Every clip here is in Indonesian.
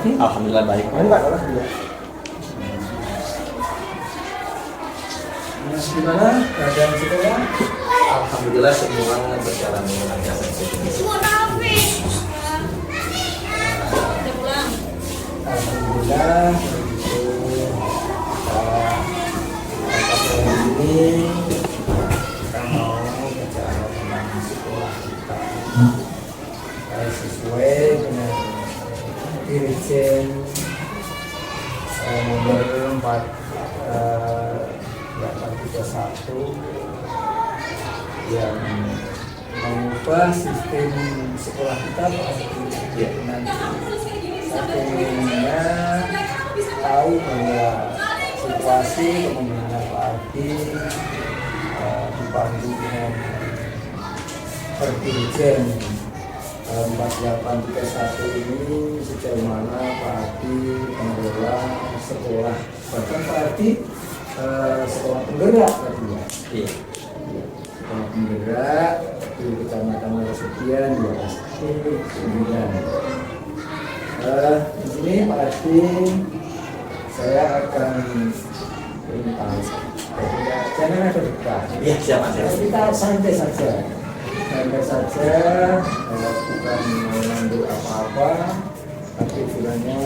pagi? Alhamdulillah baik. Pak, alhamdulillah. Gimana keadaan sekolah? Alhamdulillah semua berjalan dengan lancar. Alhamdulillah begitu. Ini kita mau bicara tentang sekolah kita sesuai dengan Dirjen nomor 831 yang mengubah sistem sekolah kita nanti saya inginnya tahu bahwa situasi kepemimpinan Pak Adi dipandu dengan Dirjen 4831 ini sejauh mana Pak Adi mengelola sekolah, bahkan Pak Adi sekolah penggerak tadi ya. Iya. Sekolah penggerak di Kecamatan Resepian ya SD 9. Di sini Pak Adi saya akan beritahu, jangan ada debat. Iya, siapa saya? Kita santai saja, bukan mengambil apa-apa, tapi bilangnya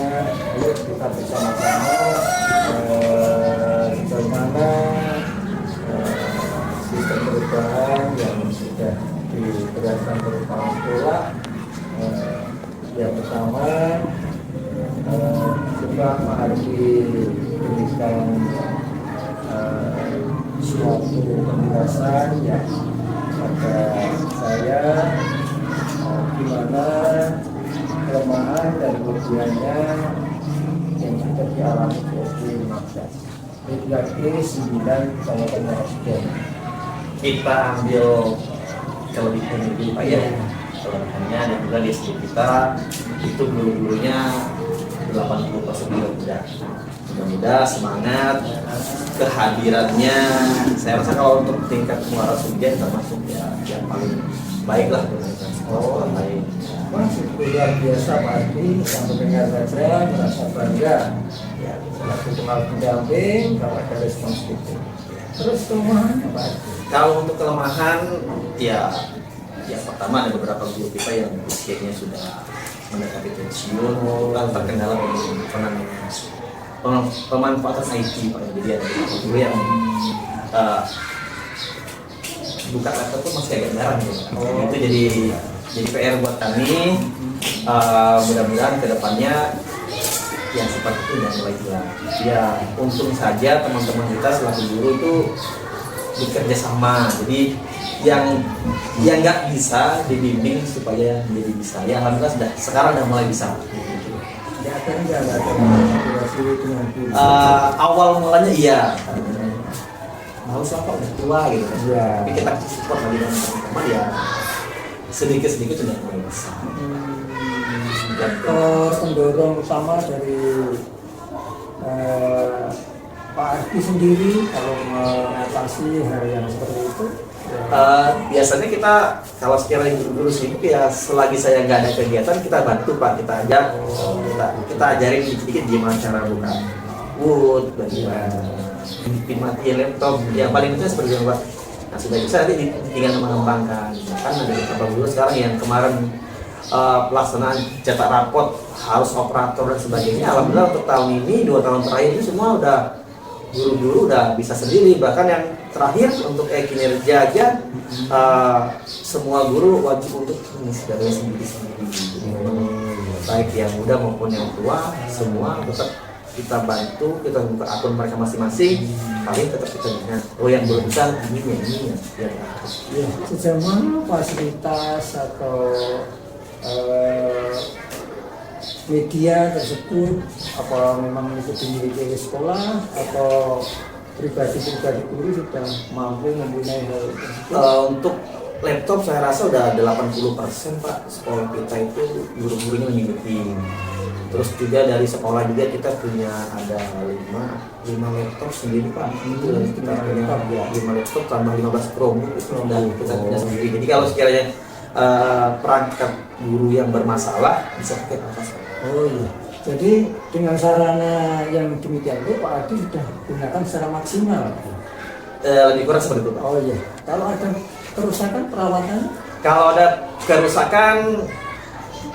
ayo kita bersama-sama bagaimana sistem perubahan yang sudah diberikan berupa sekolah. Yang pertama, coba Pak Adi berikan suatu penjelasan ya pada saya gimana kelemahan dan kelebihannya yang sudah dialami SD 15 di 9 Kabupaten Resepian. Kita ambil kelebihan dulu Pak ya. Kelebihannya dan juga di SD kita itu guru-gurunya 80% muda, semangat, kehadirannya. Saya rasa kalau untuk tingkat Muara Sungai termasuk ya yang paling baik lah dengan sekolah lain. Masih luar biasa Pak Adi, yang mendengar saja merasa bangga ya, selaku pengawas pendamping kalau ada respons itu. Terus kelemahannya Pak Adi? Kalau untuk kelemahan ya pertama ada beberapa guru kita yang usianya sudah mendekati pensiun, kan terkendala pemanfaatan IT Pak. Jadi ada guru yang buka laptop itu masih agak jarang gitu. Itu jadi PR buat kami. Mudah-mudahan kedepannya yang seperti itu jangan mulai hilang. Ya untung saja teman-teman kita selaku guru itu bekerja sama. Jadi yang nggak bisa dibimbing supaya menjadi bisa. Ya alhamdulillah sekarang udah mulai bisa. Ya kan nggak ada kolaborasi dengan guru. Awal mulanya iya. Mau siapa udah tua gitu kan. Ya. Tapi kita support lagi dengan teman-teman ya. Sedikit-sedikit sudah mulai bisa. Pendorong utama dari Pak Adi sendiri kalau mengatasi hal yang seperti itu. Biasanya kita kalau sekiranya guru-guru sibuk ya selagi saya nggak ada kegiatan kita bantu Pak, kita ajak, kita ajarin sedikit gimana cara buka Word, bagaimana matiin laptop, yang paling penting seperti itu Pak. Nah sudah bisa nanti tinggal mengembangkan. Kan ada beberapa guru sekarang yang kemarin pelaksanaan cetak rapot harus operator dan sebagainya. Alhamdulillah untuk tahun ini 2 tahun terakhir ini semua udah guru-guru udah bisa sendiri. Bahkan yang terakhir untuk kinerja aja semua guru wajib untuk mengisi data sendiri-sendiri. Baik yang muda maupun yang tua semua tetap kita bantu, kita buka akun mereka masing-masing. Paling tetap kita ingat, oh yang belum bisa ini ya. Sejauh mana fasilitas atau media tersebut apa memang itu dimiliki oleh sekolah atau pribadi guru sudah mampu mempunyai hal tersebut? Untuk laptop saya rasa udah 80% Pak, sekolah kita itu guru-gurunya memiliki. Terus juga dari sekolah juga kita punya ada 5 laptop sendiri Pak. Itu kita punya 5 laptop tambah 15 Chromebook itu sudah kita punya sendiri. Jadi kalau sekiranya perangkat guru yang bermasalah bisa pakai apa saja. Oh iya. Jadi dengan sarana yang demikian itu Pak Adi sudah gunakan secara maksimal. Lebih kurang seperti itu Pak. Oh iya, kalau ada kerusakan perawatan, Kalau ada kerusakan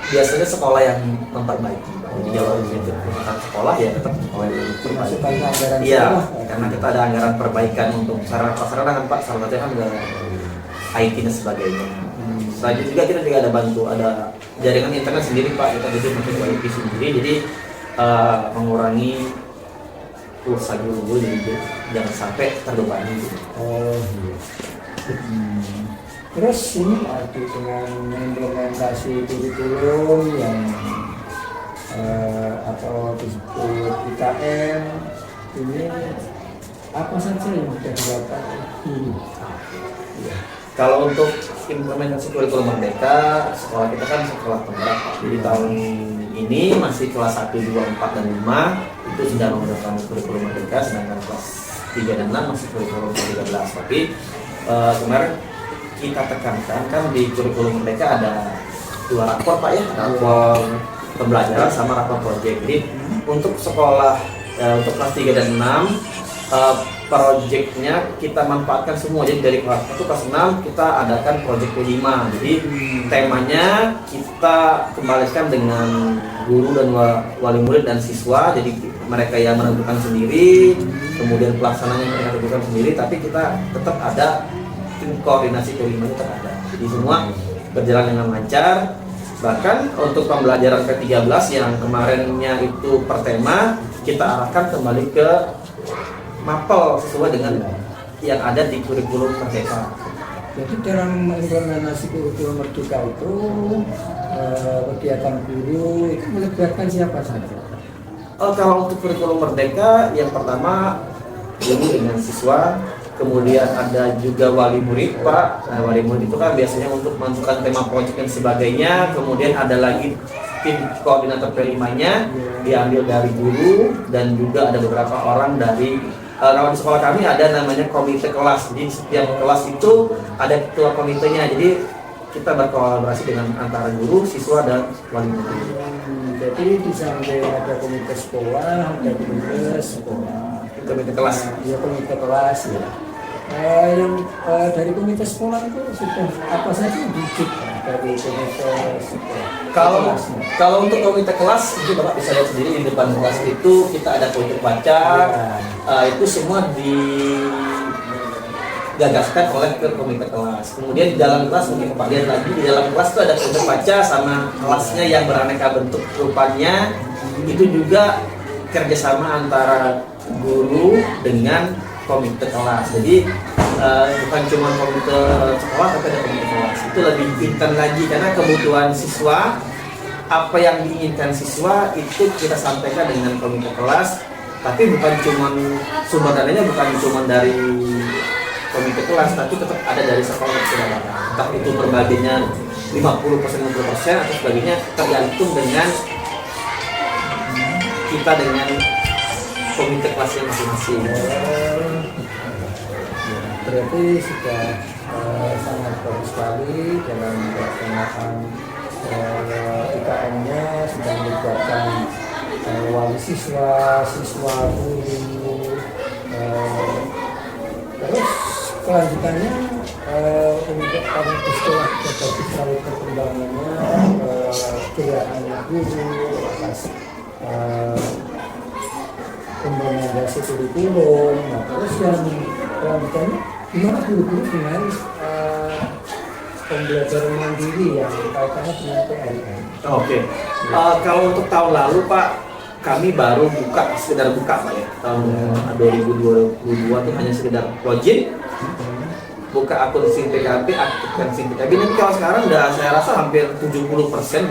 biasanya sekolah yang memperbaiki Pak. Jadi kalau itu kerusakan sekolah ya tetap sekolah yang termasuk memperbaiki. anggaran Iya, sekolah. karena kita ada anggaran perbaikan untuk sarana-sarana kan Pak, salah satunya kan ada IT dan sebagainya. Selain itu juga kita juga ada bantu, ada jaringan internet sendiri Pak, kita jadi pakai wifi sendiri, jadi mengurangi pulsa dulu, jadi jangan sampai terbebani gitu. Oh iya. Terus ini Pak Adi dengan implementasi kurikulum yang atau disebut IKN ini apa saja yang sudah dilakukan guru? Iya. Kalau untuk implementasi kurikulum Merdeka, sekolah kita kan sekolah penggerak Pak. Jadi tahun ini masih kelas 1, 2, 4, dan 5 itu sudah menggunakan kurikulum Merdeka, sedangkan kelas 3 dan 6 masih kurikulum 13. Tapi kemarin kita tekankan kan di kurikulum Merdeka ada 2 rapor Pak ya, rapor pembelajaran sama rapor proyek. Jadi untuk sekolah untuk kelas 3 dan 6 proyeknya kita manfaatkan semua. Jadi dari kelas 1 kelas 6 kita adakan proyek ke-5. Jadi temanya kita kembalikan dengan guru dan wali murid dan siswa. Jadi mereka yang menentukan sendiri, kemudian pelaksananya mereka tentukan sendiri, tapi kita tetap ada tim koordinasi ke-5 tetap ada. Jadi semua berjalan dengan lancar. Bahkan untuk pembelajaran ke-13 yang kemarinnya itu per tema, kita arahkan kembali ke mapel sesuai dengan yang ada di kurikulum Merdeka. Jadi dalam implementasi kurikulum Merdeka itu kegiatan guru itu melibatkan siapa saja? Kalau untuk kurikulum Merdeka, yang pertama guru dengan siswa, kemudian ada juga wali murid Pak. Nah, wali murid itu kan biasanya untuk menentukan tema proyek dan sebagainya. Kemudian ada lagi tim koordinator P5-nya diambil dari guru, dan juga ada beberapa orang dari kalau di sekolah kami ada namanya komite kelas. Jadi setiap kelas itu ada ketua komitenya. Jadi kita berkolaborasi dengan antara guru, siswa, dan wali murid. Jadi di samping ada komite sekolah, ada komite sekolah, Komite kelas. Ya komite kelas ya. Yang dari komite sekolah itu sudah apa saja yang dibuat dari komite sekolah? Kalau untuk komite kelas itu Bapak bisa lihat sendiri di depan kelas itu kita ada komite baca. Itu semua digagaskan oleh ke komite kelas. Kemudian di dalam kelas mungkin Bapak lihat lagi di dalam kelas itu ada komite baca sama kelasnya yang beraneka bentuk rupanya. Itu juga kerjasama antara guru dengan komite kelas. Jadi bukan cuma komite sekolah tapi ada komite kelas. Itu lebih pintar lagi karena kebutuhan siswa, apa yang diinginkan siswa itu kita sampaikan dengan komite kelas. Tapi bukan cuma sumber dananya bukan cuma dari komite kelas, tapi tetap ada dari sekolah yang sudah ada. Entah itu berbaginya 50%, 50% atau sebagainya, tergantung dengan kita dengan komite kelasnya masing-masing. Berarti sudah sangat bagus sekali dalam pelaksanaan IKN-nya, sudah melibatkan wali siswa, siswa guru. Terus kelanjutannya untuk para sekolah juga bagus sekali perkembangannya, gerakannya guru atas implementasi kurikulum. Nah, terus yang kelanjutannya gimana guru-guru dengan pembelajaran mandiri yang kaitannya dengan PNM? Oke. Kalau untuk tahun lalu Pak, kami baru sekedar buka Pak ya. Tahun 2022 itu hanya sekedar login, buka akun SIM PKB, aktifkan SIM PKB. Tapi kalau sekarang udah saya rasa hampir 70%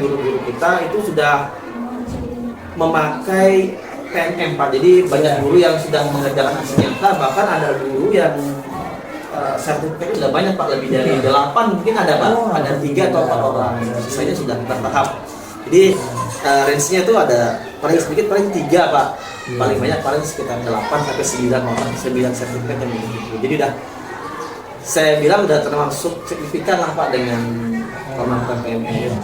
guru-guru kita itu sudah memakai PNM Pak. Jadi banyak guru yang sudah mengerjakan aksi nyata, bahkan ada guru yang sertifikat sudah banyak Pak, lebih dari 8 mungkin ada Pak, ada 3 atau 4 orang, sisanya sudah bertahap. Jadi range-nya itu ada paling sedikit paling 3 Pak, paling banyak paling sekitar 8 sampai 9 orang, 9 sertifikat yang begitu. Jadi saya bilang udah termasuk signifikan lah Pak dengan kemampuan PNM.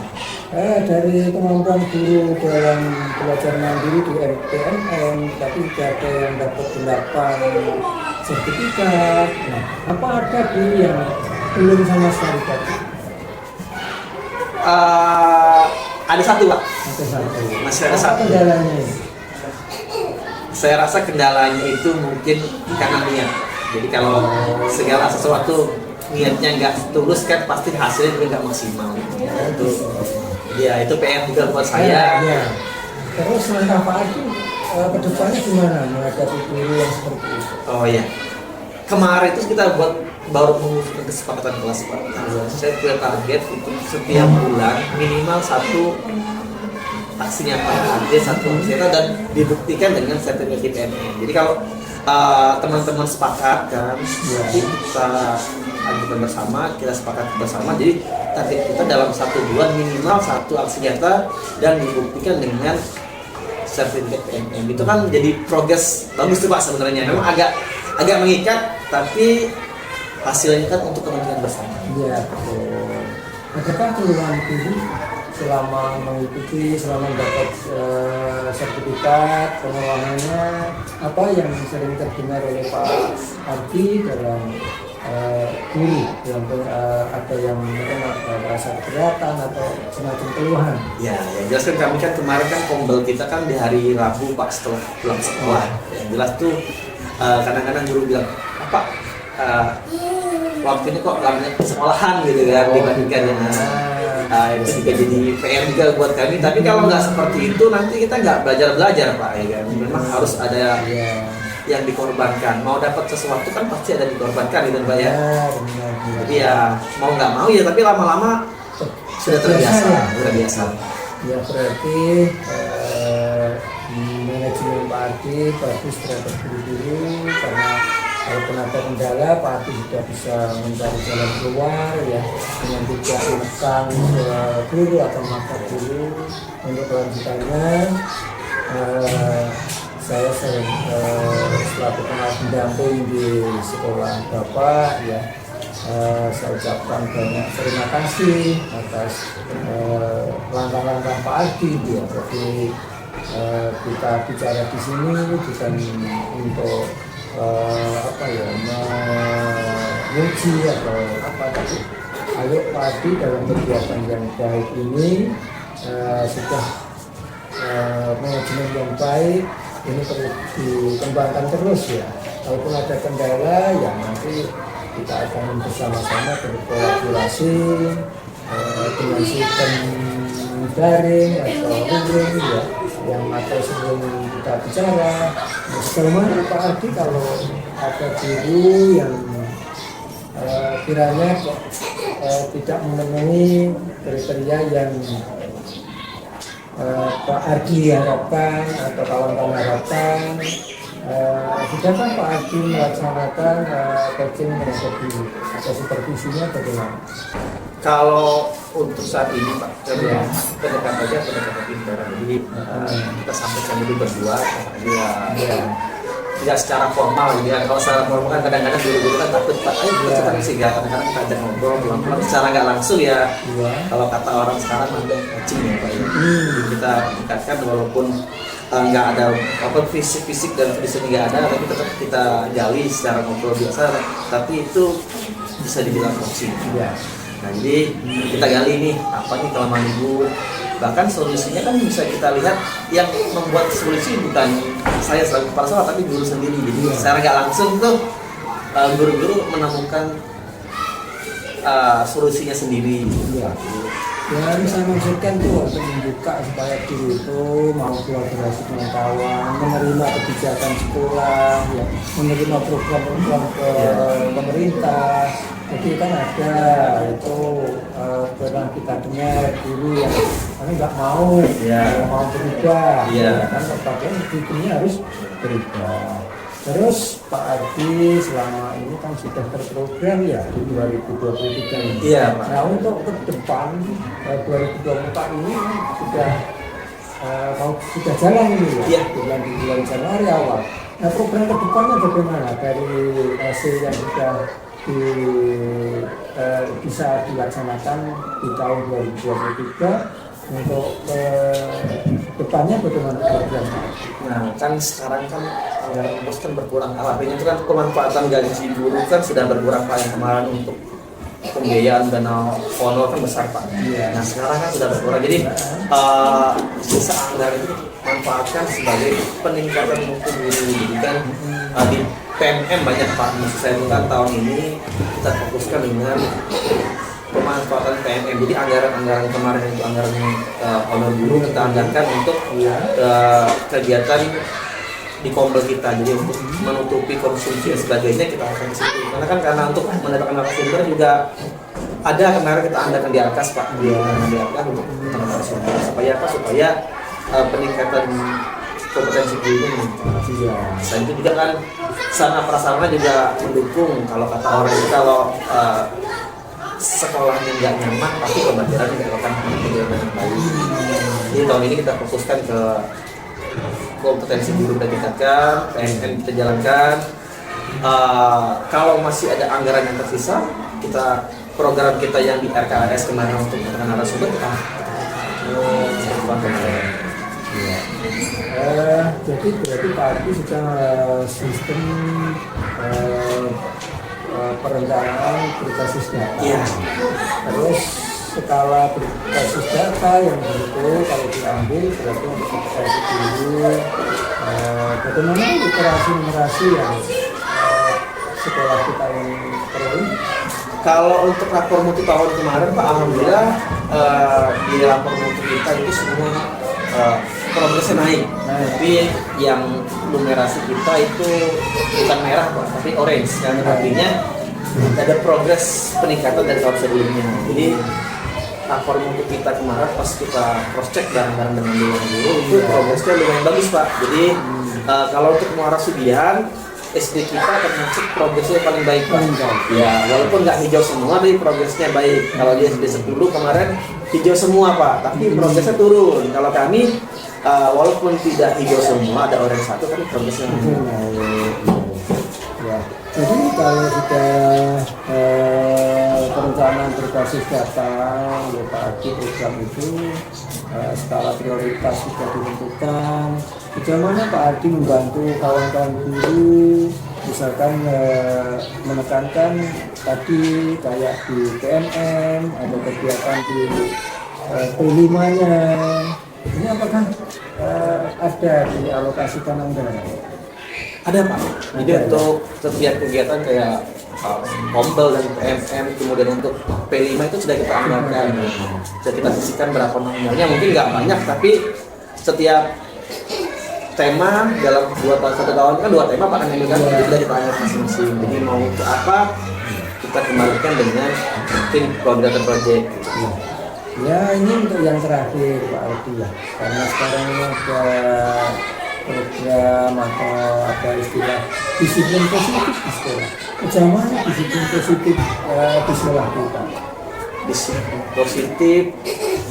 Dari kemampuan guru dalam belajar mandiri di PNM, tapi tidak ada yang dapat 8 sertifikat. Nah, apa ada guru yang belum sama sekali dapat? Ada satu Pak, Ada satu. masih ada Apa satu. kendalanya? Saya rasa kendalanya itu mungkin karena niat. Jadi kalau segala sesuatu niatnya nggak tulus kan pasti hasilnya juga nggak maksimal. Itu ya itu PR juga buat saya. Ya. Terus langkah Pak Adi ke depannya gimana menghadapi guru yang seperti itu? Oh ya, kemarin itu kita baru mengusulkan kesepakatan kelas Pak. Saya punya target itu setiap bulan minimal 1 taksinya Pak Ade, 1 aksena dan dibuktikan dengan sertifikat PNM. Jadi kalau teman-teman sepakat kan, nanti kita ajukan bersama, kita sepakat bersama. Jadi target kita dalam 1 bulan minimal 1 aksi nyata dan dibuktikan dengan sertifikat PNM. Itu kan jadi progres bagus tuh Pak sebenarnya. Memang agak mengikat, tapi hasilnya kan untuk kepentingan bersama. Iya, betul. Adakah keluhan guru selama mengikuti, selama mendapat sertifikat pengelolaannya, apa yang sering terdengar oleh Pak Ardi dalam guru yang ada yang merasa keberatan atau semacam keluhan? Ya, yang jelas kan kami kan kemarin kan kombel kita kan di hari Rabu Pak setelah pulang sekolah. Yang jelas tuh kadang-kadang guru bilang, Pak waktu ini kok lamanya sekolahan gitu kan dibandingkan dengan itu juga jadi PR juga buat kami. Tapi kalau nggak seperti itu nanti kita nggak belajar Pak ya kan. Memang harus ada yang dikorbankan. Mau dapat sesuatu kan pasti ada dikorbankan gitu Pak ya. Jadi ya mau nggak mau ya, tapi lama-lama sudah terbiasa. Ya berarti manajemen Pak Ardi bagus terhadap guru-guru, karena kalaupun ada kendala Pak Ardi sudah bisa mencari jalan keluar ya, dengan tidak menekan guru atau mata guru. Untuk kelanjutannya saya sering selaku pengawas pendamping di sekolah Bapak ya, saya ucapkan banyak terima kasih atas langkah-langkah Pak Ardi ya. Jadi kita bicara di sini bukan untuk menguji atau apa, tapi ayo Pak Ardi dalam kegiatan yang baik ini sudah manajemen yang baik ini perlu dikembangkan terus ya. Kalaupun ada kendala ya nanti kita akan bersama-sama berkolaborasi dengan sistem daring atau luring ya, yang atau sebelum kita bicara bagaimana Pak Ardi kalau ada guru yang kiranya kok tidak memenuhi kriteria yang Pak Ardi harapkan atau kawan-kawan harapkan, sudahkah Pak Ardi melaksanakan coaching terhadap guru atau supervisinya bagaimana? Kalau untuk saat ini Pak, pendekatan pintar. Jadi kita sampaikan dulu berdua, tidak secara formal gitu ya. Kalau secara formal kan kadang-kadang guru-guru kan takut Pak, ayo kita isi gak, kadang-kadang kita ajak ngobrol pelan-pelan secara nggak langsung ya. Kalau kata orang sekarang nanti coaching ya Pak ya. Jadi kita tingkatkan walaupun nggak ada apa fisik dan tulisan nggak ada, tapi tetap kita gali secara ngobrol biasa, tapi itu bisa dibilang coaching. Nah jadi kita gali nih apa nih kelemahan ibu, bahkan solusinya kan bisa kita lihat yang membuat solusi bukan saya selaku kepala sekolah tapi guru sendiri. Jadi secara nggak langsung tuh guru-guru menemukan solusinya sendiri. Ya, saya maksudkan tuh untuk membuka supaya guru itu mau kolaborasi dengan kawan, menerima kebijakan sekolah, ya, menerima program-program pemerintah. Jadi kan ada itu pernah kita dengar guru yang nggak mau, mau berubah, kan terpaksa hukumnya harus berubah. Terus Pak Ardi selama ini kan sudah terprogram ya di 2023 ini. Iya Pak. Nah untuk ke depan 2024 ini sudah jalan ini ya, di bulan Januari awal. Nah program ke depannya bagaimana dari hasil yang sudah bisa dilaksanakan di tahun 2023? untuk depannya bagaimana program? Nah, kan sekarang kan anggaran pos kan berkurang. Artinya itu kan pemanfaatan gaji guru kan sudah berkurang Pak. Yang kemarin untuk pembiayaan dana honor kan besar Pak. Iya. Nah sekarang kan sudah berkurang. Jadi sisa anggaran itu manfaatkan sebagai peningkatan mutu guru. Jadi kan di PMM banyak Pak. Maksud saya itu kan tahun ini kita fokuskan dengan pemanfaatan PMM. Jadi anggaran kemarin itu anggaran honor guru kita anggarkan untuk kegiatan di kompel kita, jadi untuk menutupi konsumsi dan sebagainya kita akan ke situ. Karena untuk mendapatkan narasumber juga ada kemarin kita anggarkan di atas Pak, di atas untuk narasumber supaya peningkatan kompetensi guru meningkat. Selain itu juga kan sarana prasarana juga mendukung. Kalau kata orang itu kalau sekolahnya nggak nyaman, pasti pembelajarannya nggak akan berjalan dengan baik. Jadi tahun ini kita fokuskan ke kompetensi guru kita tingkatkan, PNN kita jalankan. Kalau masih ada anggaran yang tersisa, kita program kita yang di RKS kemarin untuk menekan narasumber kita jadi berarti Pak Ardi sudah sistem perencanaan berbasis data. Iya. Terus skala berbasis data yang begitu kalau diambil berarti untuk kompetensi guru, bagaimana literasi yang sekolah kita yang perlu. Kalau untuk rapor mutu tahun kemarin Pak, alhamdulillah di rapor mutu kita itu semua progresnya naik. Tapi yang numerasi kita itu bukan merah Pak, tapi orange. Yang artinya ada progres peningkatan dari tahun sebelumnya. Jadi rapor mutu kita kemarin pas kita cross check bareng-bareng dengan Dewan Guru itu progresnya lumayan bagus Pak. Jadi kalau untuk Muara Sudian SD kita termasuk progresnya paling baik Pak. Ya, walaupun nggak hijau semua, tapi progresnya baik. Kalau di SD 10 kemarin hijau semua Pak, tapi progresnya turun. Kalau kami walaupun tidak hijau semua, ada orange satu, tapi progresnya ya. Jadi kalau sudah perencanaan berbasis data, ya Pak Ardi program itu skala prioritas sudah ditentukan. Bagaimana Pak Ardi membantu kawan-kawan guru, misalkan menekankan tadi kayak di PMM, ada kegiatan di P5-nya. Ini apakah ada dialokasikan anggaran? ada Pak. Jadi untuk setiap kegiatan kayak Kombel dan PMM, kemudian untuk P5 itu sudah kita anggarkan. Sudah kita sisihkan berapa nominalnya, mungkin nggak banyak, tapi setiap tema dalam 1 tahun kan 2 tema Pak kan ini kan sudah kita anggarkan masing-masing. Jadi mau ke apa kita kembalikan dengan tim koordinator project. Ya ini untuk yang terakhir Pak Ardi ya, karena sekarang ini ada program atau ada istilah disiplin positif di sekolah. Bagaimana disiplin positif di sekolah kita? Disiplin positif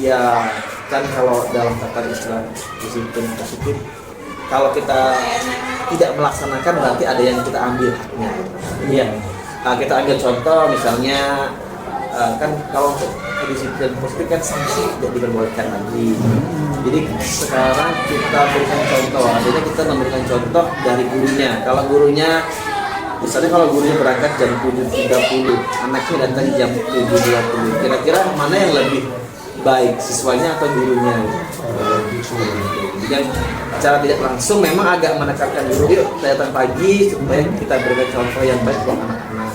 ya kan, kalau dalam kata istilah disiplin positif, kalau kita tidak melaksanakan berarti ada yang kita ambil haknya. Iya. Kita ambil contoh misalnya kan kalau untuk disiplin positif kan sanksi tidak diperbolehkan lagi. Jadi sekarang kita berikan contoh, artinya kita memberikan contoh dari gurunya. Kalau gurunya, misalnya kalau gurunya berangkat jam 7.30, anaknya datang jam 7.20, kira-kira mana yang lebih baik, siswanya atau gurunya? Yang secara tidak langsung memang agak menekankan guru, yuk datang pagi supaya kita berikan contoh yang baik buat anak-anak.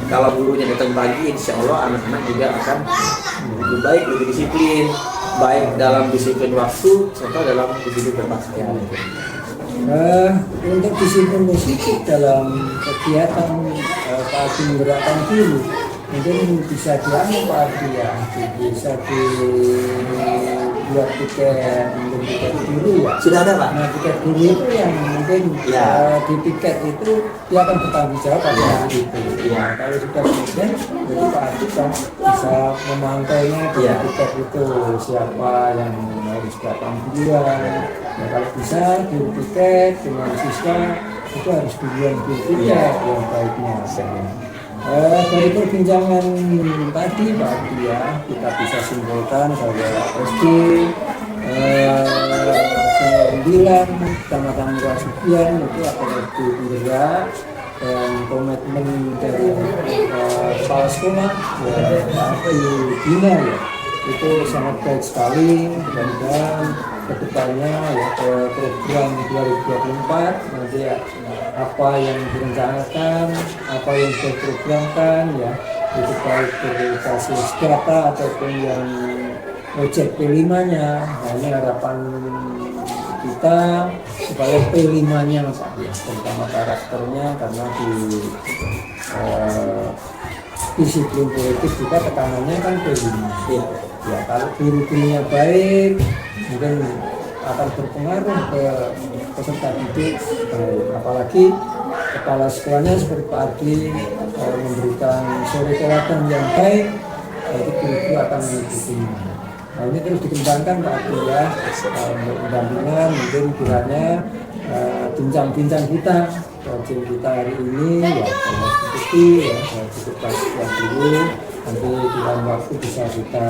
Kalau gurunya datang pagi, insya Allah anak-anak juga akan lebih baik, lebih disiplin, baik dalam disiplin waktu serta dalam disiplin berpakaian. Untuk disiplin positif dalam kegiatan Pak Ardi menggerakkan guru, mungkin bisa diambil Pak Ardi ya, bisa dibuat tiket, mungkin tiket guru ya. Sudah ada Pak? Nah tiket guru itu yang mungkin di tiket itu dia akan bertanggung jawab pada hari itu. Ya, kalau sudah kemudian jadi Pak Ardi kan bisa memantaunya di tiket itu siapa yang harus datang duluan. Ya, kalau bisa di tiket dengan siswa itu harus duluan di tiket yang baiknya. Dari perbincangan tadi Pak Adi ya, kita bisa simpulkan bahwa SD 9 Kecamatan Rasukian itu akan lebih bergerak, dan komitmen dari kepala sekolah ya, Pak Adi Bina ya, itu sangat baik sekali. Dan kedepannya ya ke program 2024 nanti ya, apa yang direncanakan, apa yang diprogramkan ya, itu baik verifikasi data ataupun yang project P5-nya. Nah, ini harapan kita supaya P5-nya Pak ya, terutama karakternya, karena di disiplin politik juga tekanannya kan P5 ya. Kalau guru-gurunya baik mungkin akan berpengaruh ke peserta didik baik, apalagi kepala sekolahnya seperti Pak Adi memberikan suri teladan yang baik, itu guru-guru akan mengikutinya. Nah, ini terus dikembangkan Pak Adi ya, untuk pendampingan. Mungkin kiranya bincang-bincang kita, coaching kita hari ini ya seperti ya cukup sekian dulu. Nanti di dalam waktu bisa kita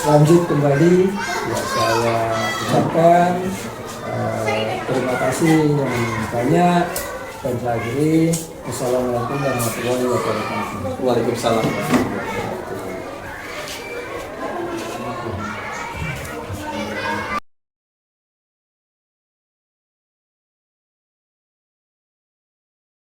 lanjut kembali ya. Saya ucapkan terima kasih yang banyak, dan saya akhiri. Wassalamualaikum warahmatullahi wabarakatuh. Waalaikumsalam.